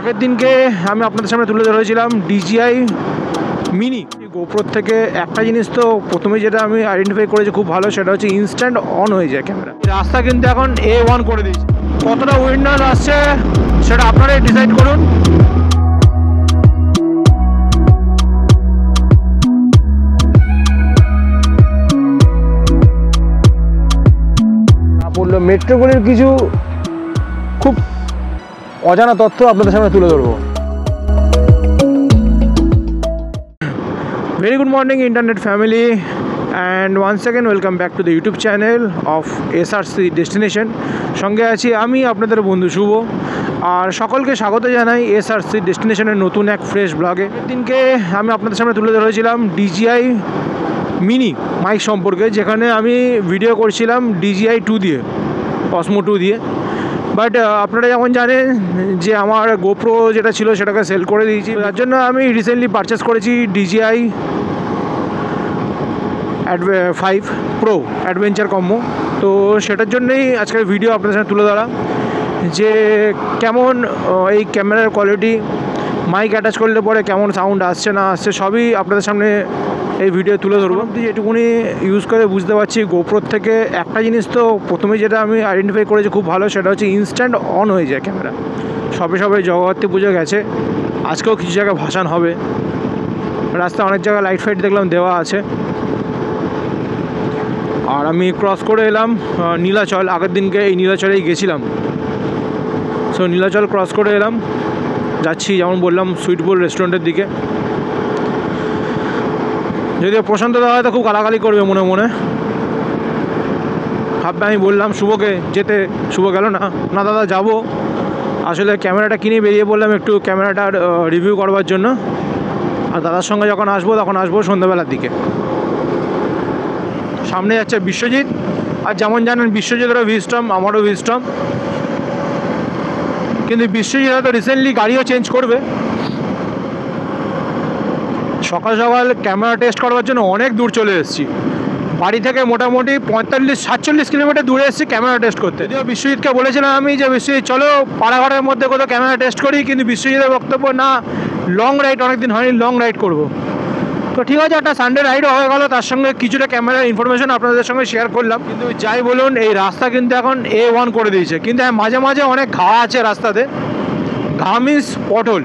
আগের দিনকে আমি আপনাদের সামনে তুলে ধরেছিলাম DJI মিনি। গোপ্রোর থেকে একটা জিনিস তো প্রথমেই যেটা আমি আইডেন্টিফাই করেছি খুব ভালো, সেটা হচ্ছে ইনস্ট্যান্ট অন হয়ে যায় ক্যামেরা। রাস্তা কিন্তু এখন A1 করে দিয়েছে। কতটা উইন্ডোজ আসছে সেটা আপনারাই ডিসাইড করুন। বললো মেট্রোগুলির কিছু খুব অজানা তথ্য আপনাদের সামনে তুলে ধরবো। Very good morning internet family, and once again welcome back to the YouTube channel of SRC Destination। সঙ্গে আছি আমি আপনাদের বন্ধু শুভ, আর সকলকে স্বাগত জানাই SRC ডেস্টিনেশনের নতুন এক ফ্রেশ ব্লগে। দিনকে আমি আপনাদের সামনে তুলে ধরেছিলাম DJI মিনি মাইক সম্পর্কে, যেখানে আমি ভিডিও করছিলাম DJI 2 দিয়ে, Osmo 2 দিয়ে। বাট আপনারা যেমন জানেন যে আমার গোপ্রো যেটা ছিল সেটাকে সেল করে দিয়েছি, তার জন্য আমি রিসেন্টলি পারচেস করেছি DJI 5 Pro অ্যাডভেঞ্চার কম্বো। তো সেটার জন্যই আজকের ভিডিও আপনাদের সামনে তুলে ধরা, যে কেমন এই ক্যামেরার কোয়ালিটি, মাইক অ্যাটাচ করলে পরে কেমন সাউন্ড আসছে না আসছে, সবই আপনাদের সামনে এই ভিডিও তুলে ধরবো। যেটুকুনি ইউজ করে বুঝতে পারছি, গোপ্রোর থেকে একটা জিনিস তো প্রথমেই যেটা আমি আইডেন্টিফাই করেছি খুব ভালো, সেটা হচ্ছে ইনস্ট্যান্ট অন হয়ে যায় ক্যামেরা। সবে জগদ্ধাত্রী পুজো গেছে, আজকেও কিছু জায়গায় ভাসান হবে, রাস্তায় অনেক জায়গায় লাইট ফাইট দেখলাম দেওয়া আছে। আর আমি ক্রস করে এলাম নীলাচল। আগের দিনকে এই নীলাচলেই গেছিলাম, সো নীলাচল ক্রস করে এলাম, যাচ্ছি যেমন বললাম সুইট বোল রেস্টুরেন্টের দিকে। যদিও প্রশান্ত দাদা হয়তো খুব গালাগালি করবে মনে মনে, ভাববে আমি বললাম শুভকে যেতে, শুভ গেল না। না দাদা যাবো, আসলে ক্যামেরাটা কিনে বেরিয়ে পড়লাম একটু ক্যামেরাটার রিভিউ করবার জন্য। আর দাদার সঙ্গে যখন আসবো তখন আসবো সন্ধ্যাবেলার দিকে। সামনে যাচ্ছে বিশ্বজিৎ, আর যেমন জানেন বিশ্বজিতেরও ভিস্টম, আমারও ভিস্টম, কিন্তু বিশ্বজিৎ হয়তো রিসেন্টলি গাড়িও চেঞ্জ করবে। সকাল সকাল ক্যামেরা টেস্ট করবার জন্য অনেক দূর চলে এসেছি, বাড়ি থেকে মোটামুটি 45-47 কিলোমিটার দূরে এসেছি ক্যামেরা টেস্ট করতে। যদিও বিশ্বজিৎকে বলেছিলাম আমি যে বিশ্বজিৎ চলো পাড়াঘরের মধ্যে কোথাও ক্যামেরা টেস্ট করি, কিন্তু বিশ্বজিতের বক্তব্য না, লং রাইড অনেকদিন হয়নি, লং রাইড করবো। তো ঠিক আছে, একটা সানডে রাইডও হয়ে গেল, তার সঙ্গে কিছুটা ক্যামেরার ইনফরমেশন আপনাদের সঙ্গে শেয়ার করলাম। কিন্তু যাই বলুন, এই রাস্তা কিন্তু এখন A1 করে দিয়েছে, কিন্তু মাঝে মাঝে অনেক ঘা আছে রাস্তাতে। ঘা মিন্স পটল।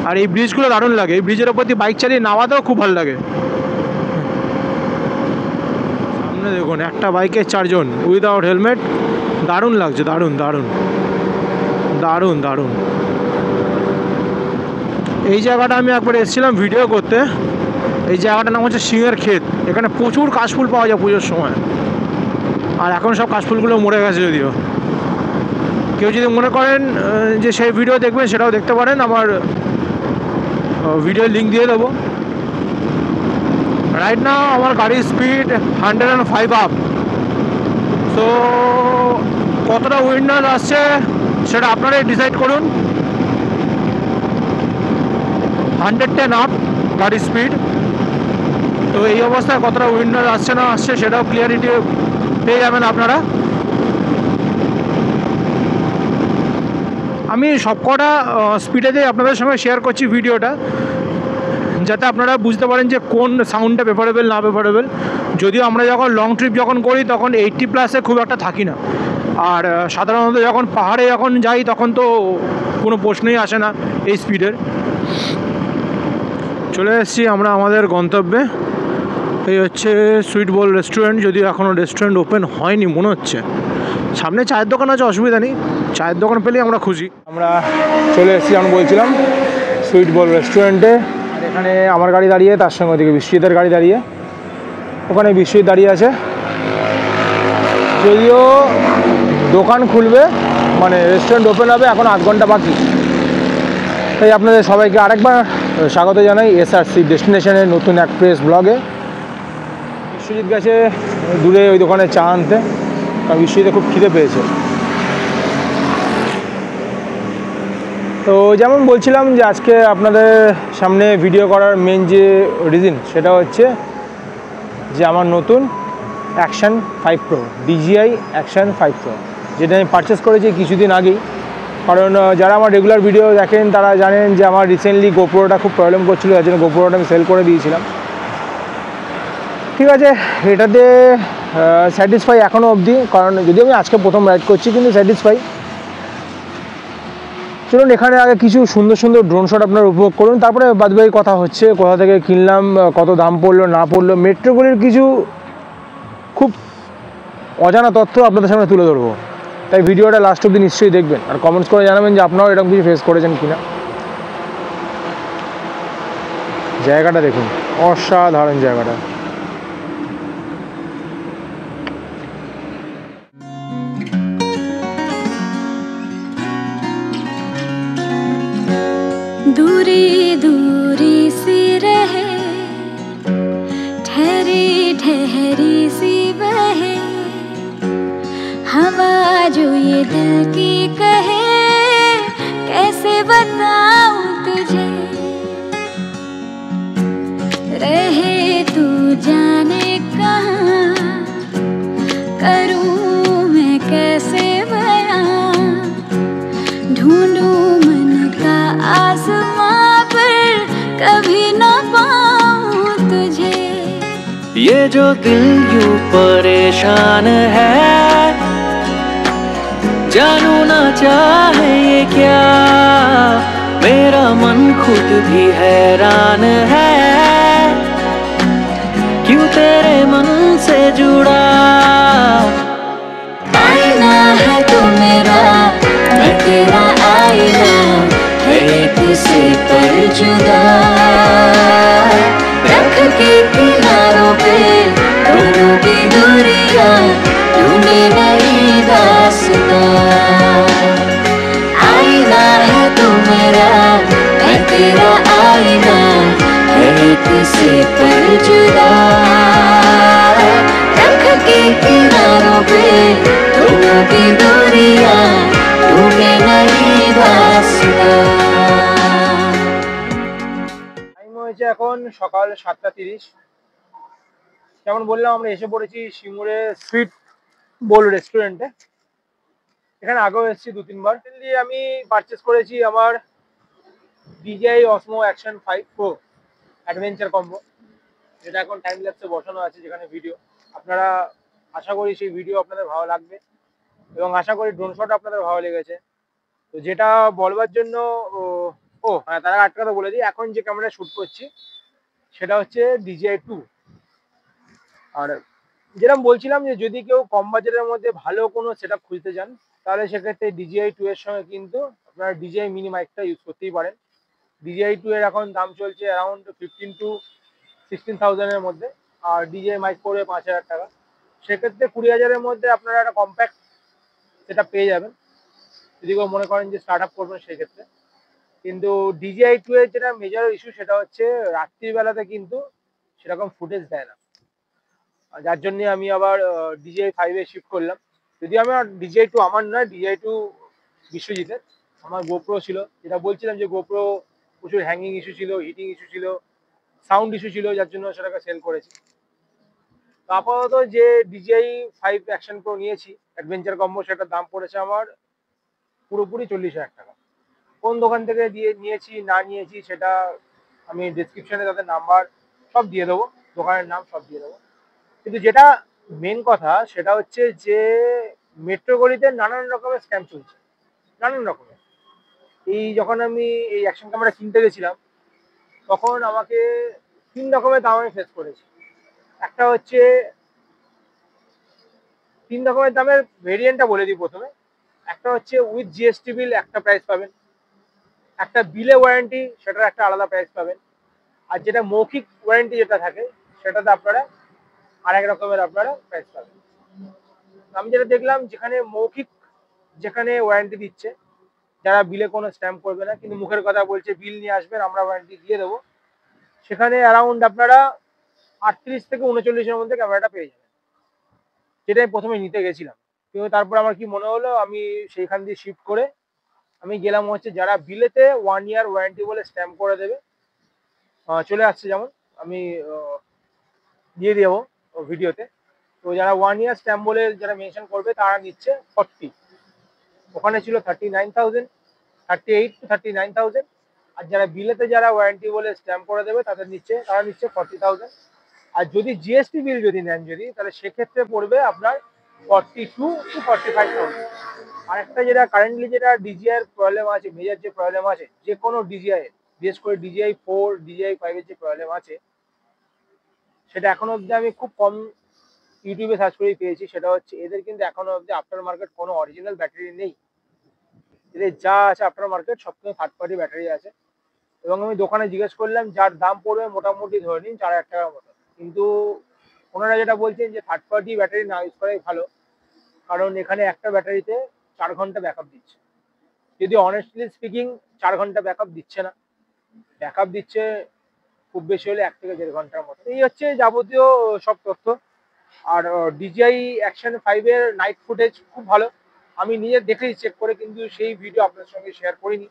আর এই ব্রিজগুলো দারুণ লাগে, এই ব্রিজের ওপর দিয়ে বাইক চালিয়ে নামাতেও খুব ভালো লাগে। সামনে দেখুন একটা বাইকে 4 জন উইদাউট হেলমেট, দারুণ লাগছে, দারুণ দারুণ দারুণ দারুণ। এই জায়গাটা আমি একবার এসেছিলাম ভিডিও করতে। এই জায়গাটার নাম হচ্ছে সিংহের ক্ষেত। এখানে প্রচুর কাশফুল পাওয়া যায় পুজোর সময়, আর এখন সব কাশফুলগুলো মরে গেছে। যদিও কেউ যদি মনে করেন যে সেই ভিডিও দেখবেন, সেটাও দেখতে পারেন, আমার ভিডিওর লিঙ্ক দিয়ে দেবো। রাইট নাও আমার গাড়ির স্পিড 105 আপ। তো কতটা উইন্ডোজ আসছে সেটা আপনারাই ডিসাইড করুন। 110 আপ গাড়ির স্পিড। তো এই অবস্থায় কতটা উইন্ডোজ আসছে না আসছে সেটাও ক্লিয়ারিটি পেয়ে যাবেন আপনারা। আমি সবকটা স্পিডেতে আপনাদের সঙ্গে শেয়ার করছি ভিডিওটা, যাতে আপনারা বুঝতে পারেন যে কোন সাউন্ডটা প্রেফারেবল না প্রেফারেবল। যদিও আমরা যখন লং ট্রিপ যখন করি তখন 80+ খুব একটা থাকি না, আর সাধারণত যখন পাহাড়ে যখন যাই তখন তো কোনো প্রশ্নই আসে না এই স্পিডের। চলে এসেছি আমরা আমাদের গন্তব্যে। এই হচ্ছে সুইট বোল রেস্টুরেন্ট, যদিও এখনও রেস্টুরেন্ট ওপেন হয়নি মনে হচ্ছে। সামনে চায়ের দোকান আছে, অসুবিধা নেই, চায়ের দোকান পেলেই আমরা খুশি। আমরা চলে এসেছি, আমি বলছিলাম সুইট বোল রেস্টুরেন্টে। আর এখানে আমার গাড়ি দাঁড়িয়ে, তার সঙ্গে ওদিকে বিশ্বজিতের গাড়ি দাঁড়িয়ে, ওখানে বিশ্বজিৎ দাঁড়িয়ে আছে। যদিও দোকান খুলবে, মানে রেস্টুরেন্ট ওপেন হবে, এখন 8 ঘন্টা বাকি। তাই আপনাদের সবাইকে আরেকবার স্বাগত জানাই SRC ডেস্টিনেশনের নতুন এক ফ্রেশ ব্লগে। বিশ্বজিৎ গেছে দূরে ওই দোকানে চা আনতে, কারণ বিশ্বজিৎ খুব খিদে পেয়েছে। তো যেমন বলছিলাম যে আজকে আপনাদের সামনে ভিডিও করার মেন যে রিজন, সেটা হচ্ছে যে আমার নতুন action 5 Pro, DJI action 5 Pro, যেটা আমি পারচেস করেছি কিছুদিন আগেই। কারণ যারা আমার রেগুলার ভিডিও দেখেন তারা জানেন যে আমার রিসেন্টলি গোপ্রোটা খুব প্রবলেম করছিলো, যার জন্য গোপ্রোটা আমি সেল করে দিয়েছিলাম। ঠিক আছে, এটাতে স্যাটিসফাই এখনও অবধি, কারণ যদি আমি আজকে প্রথম রাইড করছি কিন্তু স্যাটিসফাই। চলুন এখানে আগে কিছু সুন্দর সুন্দর ড্রোন শট আপনারা উপভোগ করুন, তারপরে বাদবাকি কথা হচ্ছে কোথা থেকে কিনলাম, কত দাম পড়লো না পড়লো, মেট্রোগুলির কিছু খুব অজানা তথ্য আপনাদের সামনে তুলে ধরবো। তাই ভিডিওটা লাস্ট অবধি নিশ্চয়ই দেখবেন, আর কমেন্টস করে জানাবেন যে আপনারাও এরকম কিছু ফেস করেছেন কিনা। জায়গাটা দেখুন, অসাধারণ জায়গাটা। दूरी दूरी सी रहे, ठहरी ठहरी सी बहे हवा जो ये दिल की कहे, कैसे बताऊं तुझे, रहे तू जाने कहाँ, करूं मैं कैसे बयां, ढूंढूं मन का आसमां पर कभी ना पाऊं तुझे। ये जो दिल यूं परेशान है, जानू ना चाहे ये क्या, मेरा मन खुद भी हैरान है, क्यों तेरे मन से जुड़ा। आईना है तू मेरा, मैं तेरा आईना, है एक से पर जुदा, रख के किनारों पे दोनों की दूरियां, ढूंढे नई दास्तां। आईना है तू मेरा, मैं तेरा आईना, है एक से पर जुदा, रख के किनारों पे दोनों की दूरियां, ढूंढे नई दास्तां। টাইম হয়েছে এখন সকাল 7:30। যেমন বললাম আমরা এসে পড়েছি সিঙ্গুরে সুইট বোল রেস্টুরেন্টে। এখানে আগেও এসেছি 2-3 বার। রিসেন্টলি আমি পারচেস করেছি আমার DJI Osmo Action 5 Pro adventure combo, যেটা এখন টাইম ল্যাপসে বসানো আছে, যেখানে ভিডিও আপনারা, আশা করি সেই ভিডিও আপনাদের ভালো লাগবে এবং আশা করি ড্রোন শট আপনাদের ভালো লেগেছে। তো যেটা বলবার জন্য হ্যাঁ, তার আগে একটা কথা বলে দিই, এখন যে ক্যামেরা শ্যুট করছি সেটা হচ্ছে DJI 2। আর যেরকম বলছিলাম যে যদি কেউ কম বাজেটের মধ্যে ভালো কোনো সেটআপ খুঁজতে চান, তাহলে সেক্ষেত্রে DJI 2 এর সঙ্গে কিন্তু আপনারা DJI মিনি মাইকটা ইউজ করতেই পারেন। DJI 2 এর এখন দাম চলছে অ্যারাউন্ড 15 to 16,000 এর মধ্যে, আর DJI মাইক পড়বে 5,000 টাকা। সেক্ষেত্রে 20,000 এর মধ্যে আপনারা একটা কম্প্যাক্ট সেটা পেয়ে যাবেন যদি কেউ মনে করেন যে স্টার্ট আপ করবেন সেই ক্ষেত্রে। কিন্তু DJI 2 এর যেটা মেজর ইস্যু সেটা হচ্ছে রাত্রিবেলাতে কিন্তু সেরকম ফুটেজ দেয় না, যার জন্য আমি আবার DJI 5 এ শিফট করলাম। যদি আমার DJI 2 আমার নয়, DJI 2 বিশ্বজিতের। আমার গোপ্রো ছিল, যেটা বলছিলাম যে গোপ্রো প্রচুর হ্যাঙ্গিং ইস্যু ছিল, হিটিং ইস্যু ছিল, সাউন্ড ইস্যু ছিল, যার জন্য সেটাকে সেল করেছি। তো আপাতত যে DJI 5 অ্যাকশন প্রো নিয়েছি অ্যাডভেঞ্চার কম্বো, সেটার দাম পড়েছে আমার পুরোপুরি 40,000 টাকা। কোন দোকান থেকে নিয়েছি না নিয়েছি সেটা আমি ডিসক্রিপশনে তাদের নাম্বার সব দিয়ে দেবো, দোকানের নাম সব দিয়ে দেবো। কিন্তু যেটা মেন কথা সেটা হচ্ছে যে মেট্রো গলিতে নানান রকমের স্ক্যাম চলছে, নানান রকমের। এই যখন আমি এই অ্যাকশন ক্যামেরা কিনতে গেছিলাম তখন আমাকে 3 রকমের দাম আমি ফেস করেছি। একটা হচ্ছে 3 রকমের দামের ভেরিয়েন্টটা বলে দিই প্রথমে। একটা হচ্ছে উইথ জিএসটি বিল একটা প্রাইস পাবেন, একটা বিলে ওয়ারেন্টি সেটার একটা আলাদা প্রাইস পাবেন, আর যেটা মৌখিক ওয়ারেন্টি যেটা থাকে সেটাতে আপনারা আরেক রকমের আপনারা প্রাইস পাবেন। আমি যেটা দেখলাম, যেখানে মৌখিক যেখানে ওয়ারেন্টি দিচ্ছে, যারা বিলে কোনো স্ট্যাম্প করবে না কিন্তু মুখের কথা বলছে বিল নিয়ে আসবেন আমরা ওয়ারেন্টি দিয়ে দেবো, সেখানে অ্যারাউন্ড আপনারা 38 থেকে 39-এর মধ্যে ক্যামেরাটা পেয়ে যাবেন, যেটা আমি প্রথমে নিতে গেছিলাম। কিন্তু তারপর আমার কি মনে হলো, আমি সেইখান দিয়ে শিফট করে আমি গেলাম হচ্ছে যারা বিলেতে 1 ইয়ার ওয়ারেন্টি বলে স্ট্যাম্প করে দেবে, চলে আসছে, যেমন আমি দিয়ে দেবো ভিডিওতে। তো যারা 1 ইয়ার স্ট্যাম্প বলে যারা মেনশন করবে তারা নিচ্ছে 40, ওখানে ছিল 39,000, 38 to 39,000। আর যারা বিলেতে যারা ওয়ারেন্টি বলে স্ট্যাম্প করে দেবে তারা নিচ্ছে 40,000। আর যদি জিএসটি বিল যদি নেন তাহলে সেক্ষেত্রে পড়বে আপনার 42 to 45,000। আর একটা যেটা কারেন্টলি যেটা ডিজিআই এর প্রবলেম আছে, মেজর যে প্রবলেম আছে যে কোনো ডিজিআই এর, বিশেষ করে ডিজিআই 4 ডিজিআই 5 এর যে প্রবলেম আছে সেটা এখনো অবধি আমি খুব কম ইউটিউবে সার্চ করেই পেয়েছি। সেটা হচ্ছে এদের কিন্তু এখনো অবধি আফটার মার্কেট কোনো অরিজিনাল ব্যাটারি নেই। এদের যা আছে আফটার মার্কেট সব কিছু থার্ড পার্টি ব্যাটারি আছে। এবং আমি দোকানে জিজ্ঞেস করলাম, যার দাম পড়বে মোটামুটি ধরে নিন 4,000 টাকার মতো। কিন্তু ওনারা যেটা বলছেন যে থার্ড পার্টি ব্যাটারি না ইউজ করাই ভালো, কারণ এখানে একটা ব্যাটারিতে 4 ঘন্টা ব্যাকআপ দিচ্ছে। যদি অনেস্টলি স্পিকিং 4 ঘন্টা ব্যাকআপ দিচ্ছে না, ব্যাকআপ দিচ্ছে খুব বেশি হলে 1 থেকে 1.5 ঘন্টার মতো। এই হচ্ছে যাবতীয় সব তথ্য। আর ডিজিআই অ্যাকশন 5 এর নাইট ফুটেজ খুব ভালো, আমি নিজে দেখেই চেক করে, কিন্তু সেই ভিডিও আপনার সঙ্গে শেয়ার করিনি।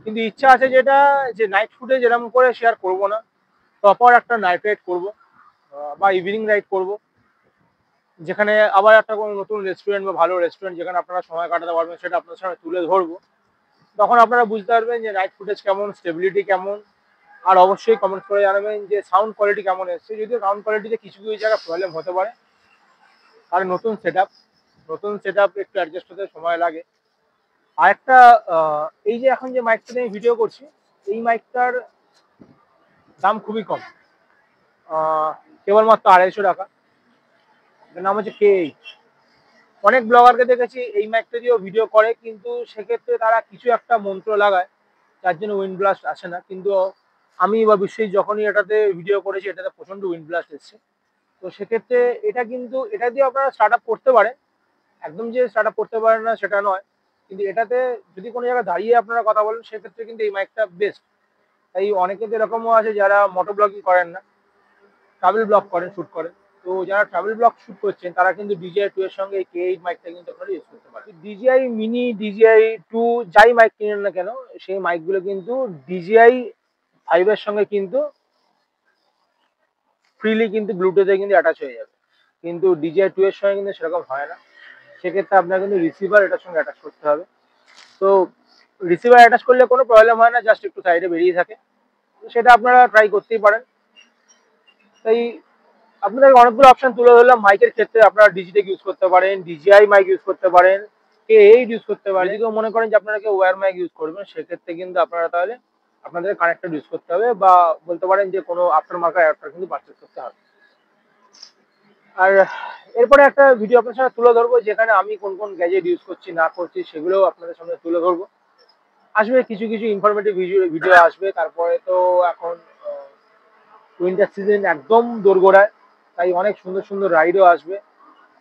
কিন্তু ইচ্ছা আছে যেটা যে নাইট ফুটেজ এরকম করে শেয়ার করব না, প্রপার একটা নাইট রাইড করবো বা ইভিনিং রাইড করব, যেখানে আবার একটা কোনো নতুন রেস্টুরেন্ট বা ভালো রেস্টুরেন্ট যেখানে আপনারা সময় কাটাতে পারবেন সেটা আপনার সামনে তুলে ধরবো। তখন আপনারা বুঝতে পারবেন যে নাইট ফুটেজ কেমন, স্টেবিলিটি কেমন। আর অবশ্যই কমেন্ট করে জানাবেন যে সাউন্ড কোয়ালিটি কেমন এসছে। যদিও সাউন্ড কোয়ালিটিতে কিছু কিছু জায়গায় প্রবলেম হতে পারে, আর নতুন সেট আপ একটু অ্যাডজাস্ট হতে সময় লাগে। আর একটা এই যে এখন যে মাইকটা নিয়ে ভিডিও করছি, এই মাইকটার দাম খুবই কম, কেবলমাত্র 250 টাকা। এর নাম হচ্ছে K8। অনেক ব্লগারকে দেখেছি এই মাইকটা দিয়েও ভিডিও করে, কিন্তু সেক্ষেত্রে তারা কিছু একটা মন্ত্র লাগায় যার জন্য উইন্ড ব্লাস্ট আসে না। কিন্তু আমি বা বিশ্বজিৎ যখনই এটাতে ভিডিও করেছি এটাতে প্রচণ্ড উইন্ড ব্লাস্ট এসছে। তো সেক্ষেত্রে এটা দিয়ে আপনারা স্টার্ট আপ করতে পারেন, একদম যে স্টার্ট আপ করতে পারেন না সেটা নয়, কিন্তু এটাতে যদি কোনো জায়গায় দাঁড়িয়ে আপনারা কথা বলেন সেক্ষেত্রে কিন্তু এই মাইকটা বেস্ট। তাই অনেকে তো এরকমও আছে যারা মোটো ব্লগিং করেন না, ট্রাভেল ব্লগ করেন, শ্যুট করেন। তো যারা ট্রাভেল ব্লগ শ্যুট করছেন তারা কিন্তু DJI 2 এর সঙ্গে এই K8 মাইকটা কিন্তু আপনারা ইউজ করতে পারেন। DJI মিনি, DJI 2 যাই মাইক কিনেন না কেন, সেই মাইকগুলো কিন্তু DJI 5 এর সঙ্গে কিন্তু ফ্রিলি কিন্তু ব্লুটুথে কিন্তু অ্যাটাচ হয়ে যাবে, কিন্তু DJI 2 এর সঙ্গে কিন্তু সেরকম হয় না। সেক্ষেত্রে আপনার কিন্তু রিসিভার এটার সঙ্গে অ্যাটাচ করতে হবে। তো রিসিভার অ্যাটাচ করলে কোনো প্রবলেম হয় না, জাস্ট একটু সাইডে বেরিয়ে থাকে। সেটা আপনারা ট্রাই করতেই পারেন। তাই আপনাদের অনেকগুলো অপশন তুলে ধরলাম মাইকের ক্ষেত্রে। আপনারা ডিজিটেক ইউজ করতে পারেন, DJI মাইক ইউজ করতে পারেন, K8 ইউজ করতে পারেন। যদি কেউ মনে করেন যে আপনারা কেউ ওয়্যার মাইক ইউজ করবেন, সেক্ষেত্রে কিন্তু আপনারা তাহলে আপনাদের কানেক্টর ইউজ করতে হবে, বা বলতে পারেন যে কোনো আফটার মার্কেট অ্যাডাপ্টার কিন্তু পারচেজ করতে হবে। আর এরপরে একটা ভিডিও আপনার সাথে তুলে ধরবো যেখানে আমি কোন কোন গ্যাজেট ইউজ করছি না করছি সেগুলোও আপনাদের সামনে তুলে ধরবো। আসবে কিছু ইনফরমেটিভ ভিডিও আসবে। তারপরে তো এখন উইন্টার সিজন একদম দোরগোড়ায়, তাই অনেক সুন্দর রাইডও আসবে,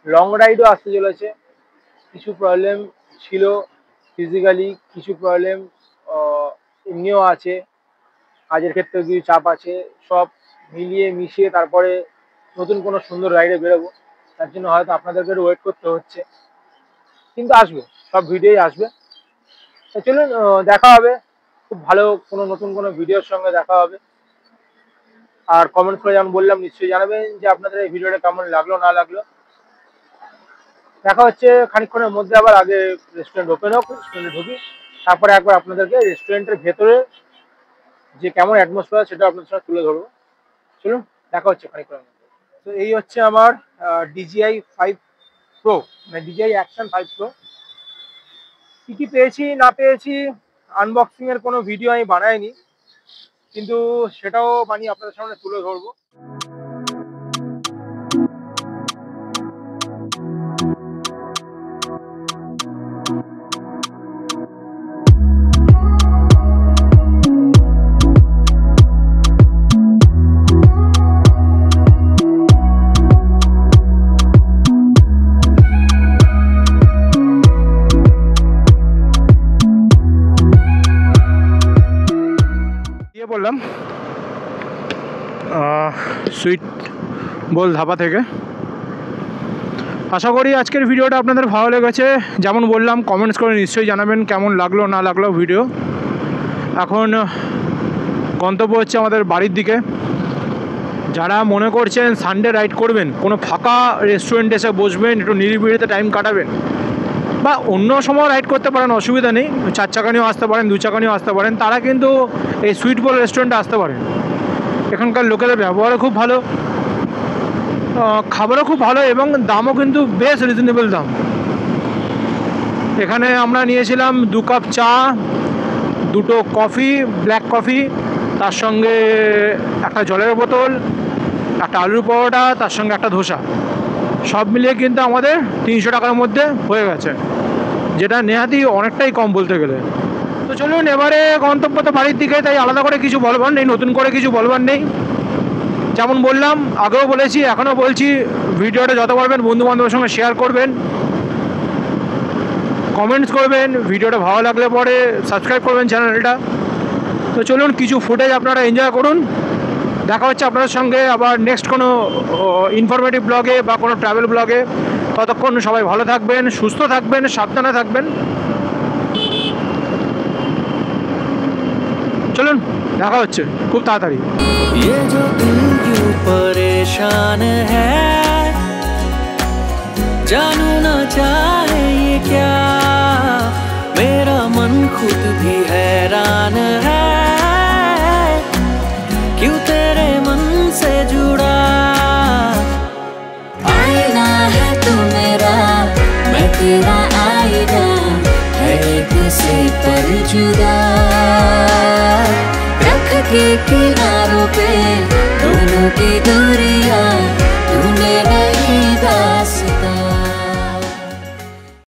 লং রাইডও আসতে চলেছে। কিছু প্রবলেম ছিল ফিজিক্যালি, কিছু প্রবলেম এমনিও আছে, কাজের ক্ষেত্রেও কিছু চাপ আছে, সব মিলিয়ে মিশিয়ে তারপরে নতুন কোনো সুন্দর রাইডে বেরোবো। তার জন্য হয়তো আপনাদেরকে ওয়েট করতে হচ্ছে, কিন্তু আসবে, সব ভিডিওই আসবে। তো চলুন দেখা হবে খুব ভালো নতুন কোনো ভিডিওর সঙ্গে দেখা হবে। আর কমেন্ট করে যেমন বললাম নিশ্চয়ই জানাবেন যে আপনাদের এই ভিডিওটা কেমন লাগলো না লাগলো। দেখা হচ্ছে খানিকক্ষণের মধ্যে। আবার আগে রেস্টুরেন্ট ওপেন হোক, রেস্টুরেন্টে ঢুকি, তারপরে একবার আপনাদেরকে রেস্টুরেন্টের ভেতরে যে কেমন অ্যাটমসফিয়ার সেটা আপনাদের সাথে তুলে ধরবো। চলুন দেখা হচ্ছে খানিকক্ষণের মধ্যে। তো এই হচ্ছে আমার DJI 5 Pro, মানে DJI Action 5 Pro। কি পেয়েছি না পেয়েছি আনবক্সিং এর কোনো ভিডিও আমি বানাইনি, কিন্তু সেটাও বানিয়ে আপনাদের সামনে তুলে ধরবো। বললাম সুইট বোল ধাবা থেকে। আশা করি আজকের ভিডিওটা আপনাদের ভালো লেগেছে। যেমন বললাম কমেন্টস করে নিশ্চয়ই জানাবেন কেমন লাগলো না লাগলো ভিডিও। এখন গন্তব্য হচ্ছে আমাদের বাড়ির দিকে। যারা মনে করছেন সানডে রাইড করবেন, কোনো ফাঁকা রেস্টুরেন্টে এসে বসবেন, একটু নিরিবিলিতে টাইম কাটাবেন, বা অন্য সময় রাইড করতে পারেন, অসুবিধা নেই, 4 চাকা নিয়েও আসতে পারেন, 2 চাকা নিয়েও আসতে পারেন, তারা কিন্তু এই সুইট বল রেস্টুরেন্টে আসতে পারেন। এখানকার লোকেদের ব্যবহারও খুব ভালো, খাবারও খুব ভালো এবং দামও কিন্তু বেশ রিজনেবল দাম। এখানে আমরা নিয়েছিলাম 2 কাপ চা, 2টো কফি, ব্ল্যাক কফি, তার সঙ্গে একটা জলের বোতল, একটা আলুর পরোটা, তার সঙ্গে একটা ধোসা। সব মিলিয়ে কিন্তু আমাদের 300 টাকার মধ্যে হয়ে গেছে, যেটা নেহাতি অনেকটাই কম বলতে গেলে। তো চলুন এবারে গন্তব্য তো বাড়ির দিকে, তাই আলাদা করে কিছু বলবার নেই, নতুন করে কিছু বলবার নেই। যেমন বললাম, আগেও বলেছি, এখনও বলছি, ভিডিওটা যত পারবেন বন্ধুবান্ধবের সঙ্গে শেয়ার করবেন, কমেন্টস করবেন, ভিডিওটা ভালো লাগলে পরে সাবস্ক্রাইব করবেন চ্যানেলটা। তো চলুন কিছু ফুটেজ আপনারা এনজয় করুন। দেখা হচ্ছে আপনাদের সঙ্গে আবার নেক্সট কোনো ইনফরমেটিভ ব্লগে বা কোনো ট্রাভেল ব্লগে। ততক্ষণ সবাই ভালো থাকবেন, সুস্থ থাকবেন, সাবধানে থাকবেন। চলুন দেখা হচ্ছে খুব তাড়াতাড়ি। ये जो दिल क्यों परेशान है, जानू ना चाहे ये क्या, मेरा मन खुद भी हैरान है, क्यों तेरे मन से जुड़ा। आईना है तू मेरा, मैं तेरा आईना, है एक से पर जुदा। रख के किनारों पे दोनों की दूरियां, तूने नहीं दास